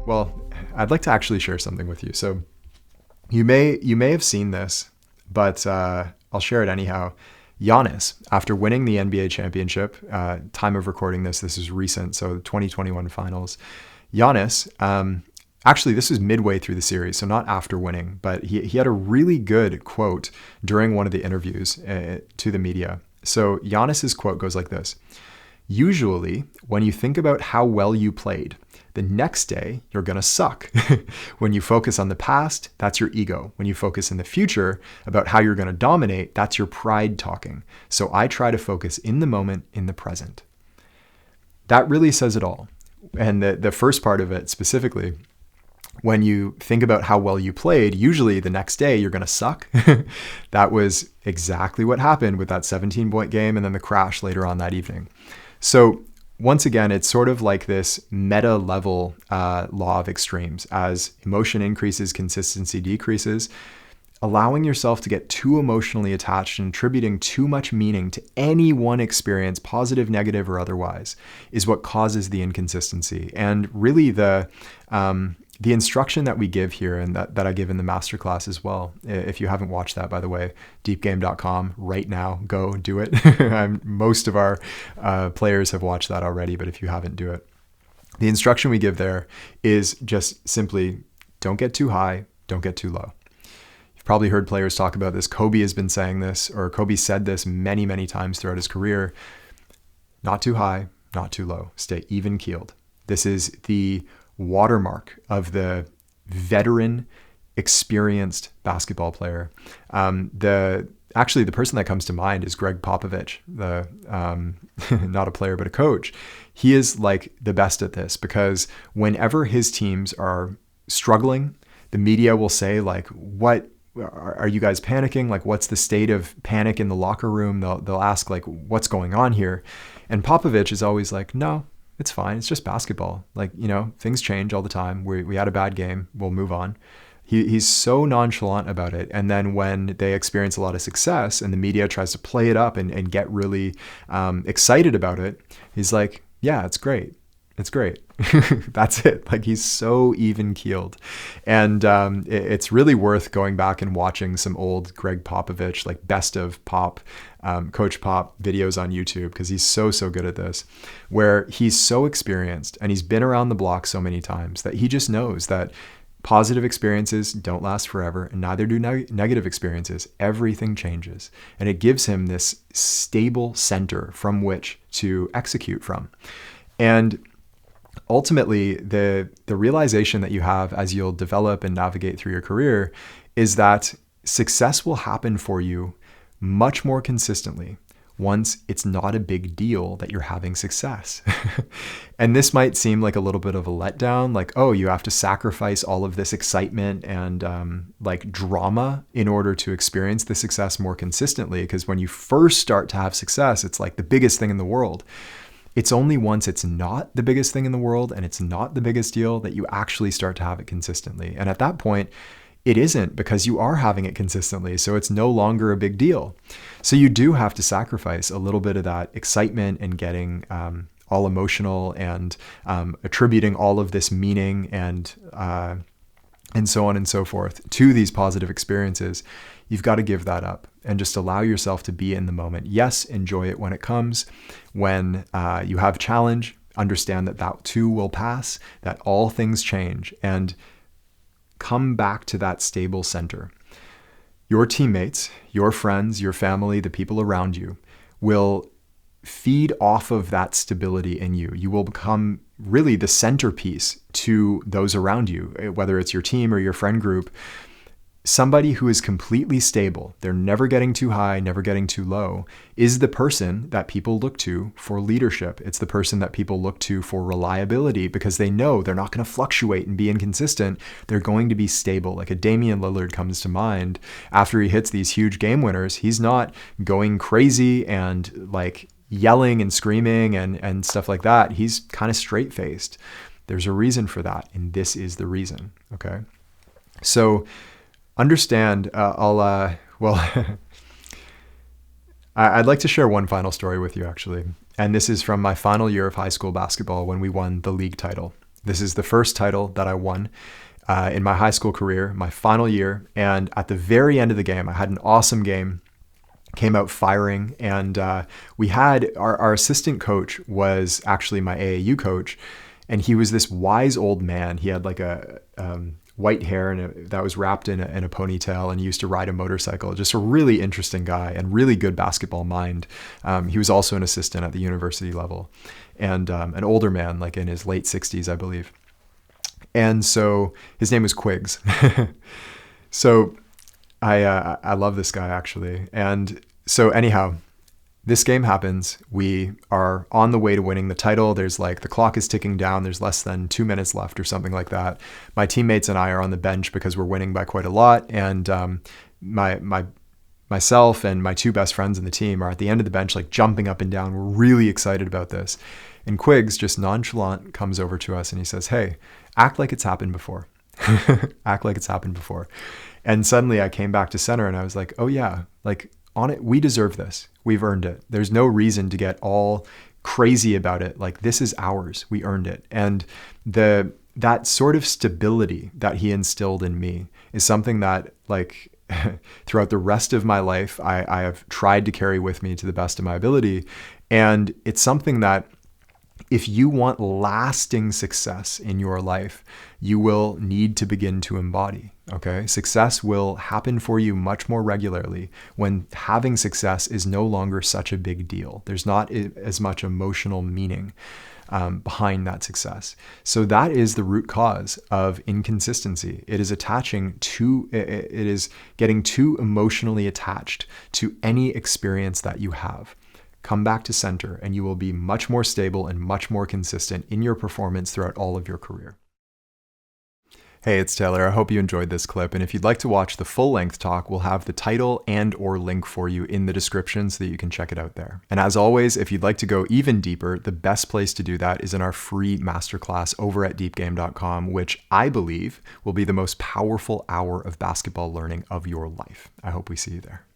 Well, I'd like to actually share something with you. So you may have seen this, but I'll share it anyhow. Giannis, after winning the NBA championship, time of recording this is recent, so the 2021 finals. Giannis, actually, this was midway through the series, so not after winning, but he had a really good quote during one of the interviews to the media. So Giannis's quote goes like this: "Usually, when you think about how well you played, the next day you're going to suck. When you focus on the past, that's your ego. When you focus in the future about how you're going to dominate, that's your pride talking. So I try to focus in the moment, in the present." That really says it all. And the first part of it specifically, when you think about how well you played, usually the next day you're going to suck. That was exactly what happened with that 17-point game and then the crash later on that evening. So once again, it's sort of like this meta level law of extremes. As emotion increases, consistency decreases. Allowing yourself to get too emotionally attached and attributing too much meaning to any one experience, positive, negative, or otherwise, is what causes the inconsistency. And really the instruction that we give here and that I give in the masterclass as well, if you haven't watched that, by the way, deepgame.com right now, go do it. Most of our players have watched that already, but if you haven't, do it. The instruction we give there is just simply don't get too high, don't get too low. You've probably heard players talk about this. Kobe has been saying this, or Kobe said this many, many times throughout his career. Not too high, not too low. Stay even keeled. This is the watermark of the veteran, experienced basketball player. Actually, the person that comes to mind is Greg Popovich, not a player, but a coach. He is like the best at this, because whenever his teams are struggling, the media will say, like, what are you guys panicking? Like, what's the state of panic in the locker room? They'll ask, like, what's going on here? And Popovich is always like, no, it's fine. It's just basketball. Like, things change all the time. We had a bad game. We'll move on. He's so nonchalant about it. And then when they experience a lot of success and the media tries to play it up and get really excited about it, he's like, yeah, it's great. It's great. That's it. Like, he's so even keeled. And it's really worth going back and watching some old Greg Popovich, like best of Pop, Coach Pop videos on YouTube, because he's so good at this, where he's so experienced and he's been around the block so many times that he just knows that positive experiences don't last forever, and neither do negative experiences. Everything changes. And it gives him this stable center from which to execute from. And ultimately, the realization that you have as you'll develop and navigate through your career is that success will happen for you much more consistently once it's not a big deal that you're having success. And this might seem like a little bit of a letdown, like, oh, you have to sacrifice all of this excitement and like drama in order to experience the success more consistently. Because when you first start to have success, it's like the biggest thing in the world. It's only once it's not the biggest thing in the world and it's not the biggest deal that you actually start to have it consistently. And at that point, it isn't, because you are having it consistently. So it's no longer a big deal. So you do have to sacrifice a little bit of that excitement and getting all emotional and attributing all of this meaning and so on and so forth to these positive experiences. You've got to give that up and just allow yourself to be in the moment. Yes, enjoy it when it comes. When you have challenge, understand that too will pass, that all things change, and come back to that stable center. Your teammates, your friends, your family, the people around you will feed off of that stability in you. You will become really the centerpiece to those around you, whether it's your team or your friend group. Somebody who is completely stable, they're never getting too high, never getting too low, is the person that people look to for leadership. It's the person that people look to for reliability, because they know they're not going to fluctuate and be inconsistent. They're going to be stable. Like a Damian Lillard comes to mind. After he hits these huge game winners, he's not going crazy and like yelling and screaming and stuff like that. He's kind of straight-faced. There's a reason for that, and this is the reason. Okay, so understand, I'd like to share one final story with you, actually. And this is from my final year of high school basketball when we won the league title. This is the first title that I won in my high school career, my final year. And at the very end of the game, I had an awesome game, came out firing. And we had our assistant coach was actually my AAU coach. And he was this wise old man. He had like a white hair that was wrapped in a ponytail, and he used to ride a motorcycle. Just a really interesting guy and really good basketball mind. He was also an assistant at the university level, and an older man, like in his late 60s, I believe. And so his name was Quiggs. So I love this guy, actually. And so anyhow, this game happens. We are on the way to winning the title. There's like, the clock is ticking down. There's less than 2 minutes left or something like that. My teammates and I are on the bench because we're winning by quite a lot. And myself and my two best friends in the team are at the end of the bench, like jumping up and down. We're really excited about this. And Quiggs, just nonchalant, comes over to us and he says, "Hey, act like it's happened before." Act like it's happened before. And suddenly I came back to center and I was like, oh yeah, like on it, we deserve this. We've earned it. There's no reason to get all crazy about it. Like, this is ours. We earned it. And that sort of stability that he instilled in me is something that, like, throughout the rest of my life, I have tried to carry with me to the best of my ability. And it's something that, if you want lasting success in your life, you will need to begin to embody, okay? Success will happen for you much more regularly when having success is no longer such a big deal. There's not as much emotional meaning behind that success. So that is the root cause of inconsistency. It is getting too emotionally attached to any experience that you have. Come back to center and you will be much more stable and much more consistent in your performance throughout all of your career. Hey, it's Taylor. I hope you enjoyed this clip. And if you'd like to watch the full-length talk, we'll have the title and/or link for you in the description so that you can check it out there. And as always, if you'd like to go even deeper, the best place to do that is in our free masterclass over at deepgame.com, which I believe will be the most powerful hour of basketball learning of your life. I hope we see you there.